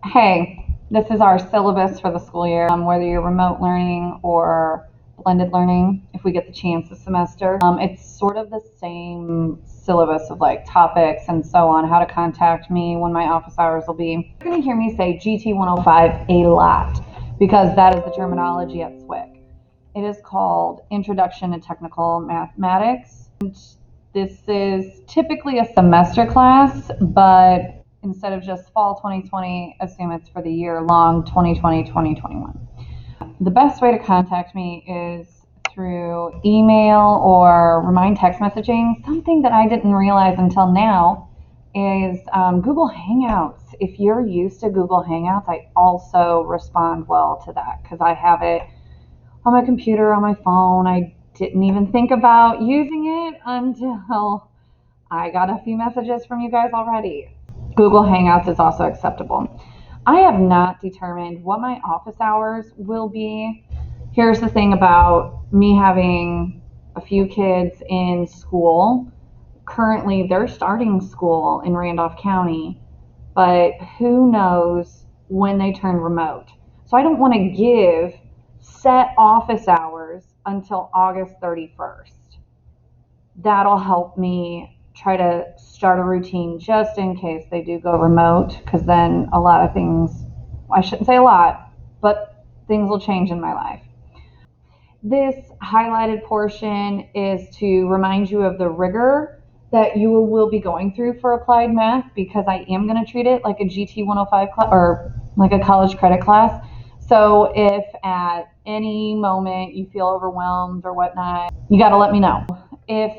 Hey, this is our syllabus for the school year, whether you're remote learning or blended learning, if we get the chance this semester. It's sort of the same syllabus of like topics and so on, how to contact me, when my office hours will be. You're going to hear me say GT 105 a lot because that is the terminology at SWIC. It is called Introduction to Technical Mathematics. This is typically a semester class, but instead of just fall 2020, assume it's for the year long 2020-2021. The best way to contact me is through email or remind text messaging. Something that I didn't realize until now is Google Hangouts. If you're used to Google Hangouts, I also respond well to that because I have it on my computer, on my phone. I didn't even think about using it until I got a few messages from you guys already. Google Hangouts is also acceptable. I have not determined what my office hours will be. Here's the thing about me having a few kids in school. Currently, they're starting school in Randolph County, but who knows when they turn remote. So I don't want to give set office hours until August 31st. That'll help me try to start a routine just in case they do go remote, because then a lot of things, I shouldn't say a lot, but things will change in my life. This highlighted portion is to remind you of the rigor that you will be going through for applied math, because I am going to treat it like a GT 105 class or like a college credit class. So if at any moment you feel overwhelmed or whatnot, you got to let me know. If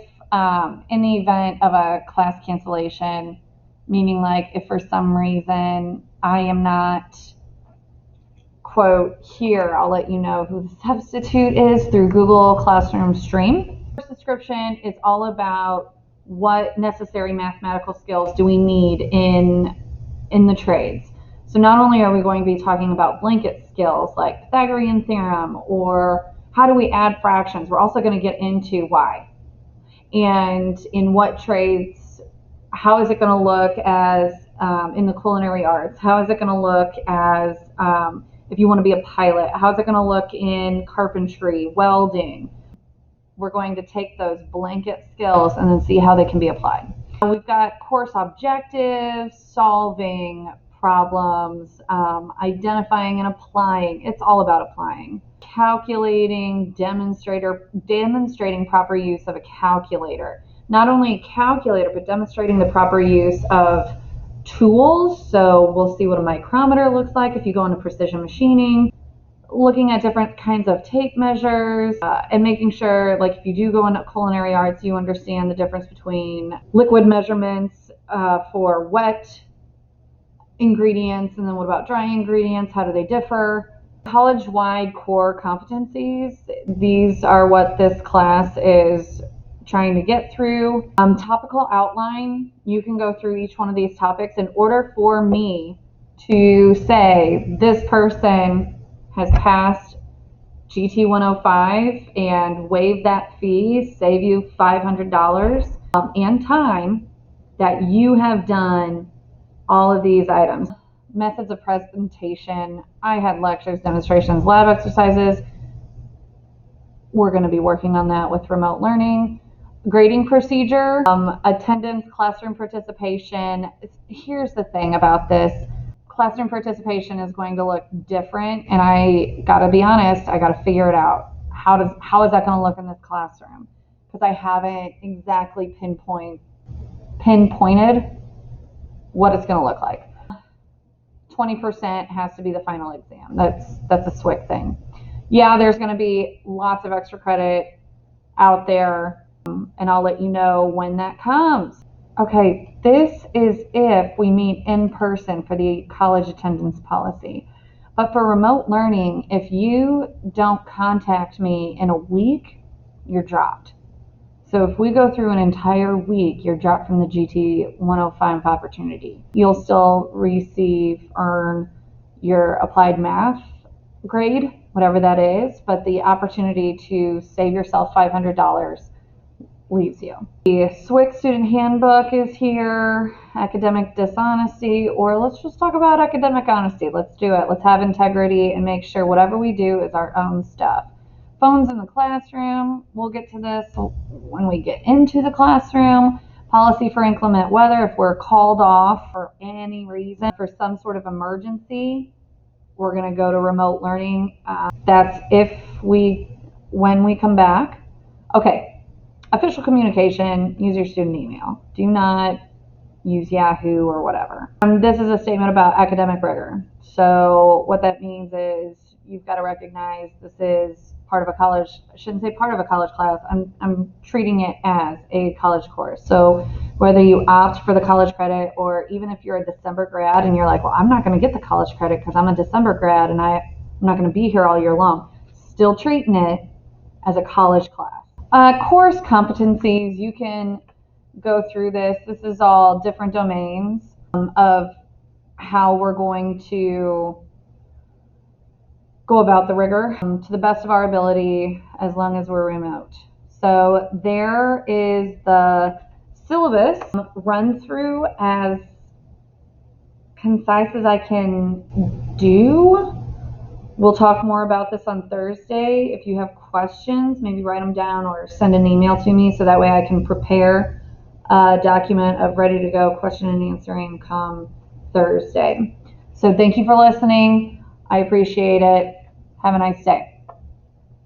in the event of a class cancellation, meaning like if for some reason I am not, quote, here, I'll let you know who the substitute is through Google Classroom Stream. Course description is all about what necessary mathematical skills do we need in the trades. So not only are we going to be talking about blanket skills like Pythagorean theorem or how do we add fractions, we're also going to get into why and in what trades, how is it going to look as in the culinary arts, how is it going to look as if you want to be a pilot, how is it going to look in carpentry, welding. We're going to take those blanket skills and then see how they can be applied. We've got course objectives, solving problems, identifying and applying. It's all about applying. Calculating, demonstrating proper use of a calculator. Not only a calculator, but demonstrating the proper use of tools. So we'll see what a micrometer looks like if you go into precision machining. Looking at different kinds of tape measures and making sure, like if you do go into culinary arts, you understand the difference between liquid measurements for wet ingredients and then what about dry ingredients, how do they differ. College-wide core competencies, these are what this class is trying to get through. Topical outline, you can go through each one of these topics in order for me to say this person has passed GT 105 and waive that fee, save you $500 and time that you have done all of these items. Methods of presentation, I had lectures, demonstrations, lab exercises. We're going to be working on that with remote learning. Grading procedure, attendance, classroom participation. Here's the thing about this. Classroom participation is going to look different, and I gotta be honest, I gotta figure it out. How is that going to look in this classroom? Because I haven't exactly pinpointed what it's going to look like. 20% has to be the final exam. That's a SWIC thing. Yeah, there's going to be lots of extra credit out there, and I'll let you know when that comes. Okay, this is if we meet in person for the college attendance policy. But for remote learning, if you don't contact me in a week, you're dropped. So if we go through an entire week, you're dropped from the GT 105 opportunity. You'll still earn your applied math grade, whatever that is, but the opportunity to save yourself $500 leaves you. The SWIC student handbook is here, academic dishonesty, or let's just talk about academic honesty. Let's do it. Let's have integrity and make sure whatever we do is our own stuff. Phones in the classroom, we'll get to this when we get into the classroom. Policy for inclement weather, if we're called off for any reason, for some sort of emergency, we're going to go to remote learning. That's when we come back. Okay, official communication, use your student email. Do not use Yahoo or whatever. This is a statement about academic rigor. So what that means is you've got to recognize this is part of a college, I shouldn't say part of a college class, I'm treating it as a college course. So whether you opt for the college credit, or even if you're a December grad and you're like, well, I'm not going to get the college credit because I'm a December grad and I'm not going to be here all year long, still treating it as a college class. Course competencies, you can go through this. This is all different domains of how we're going to go about the rigor to the best of our ability as long as we're remote. So there is the syllabus run through as concise as I can do. We'll talk more about this on Thursday. If you have questions, maybe write them down or send an email to me so that way I can prepare a document of ready to go question and answering come Thursday. So thank you for listening. I appreciate it. Have a nice day.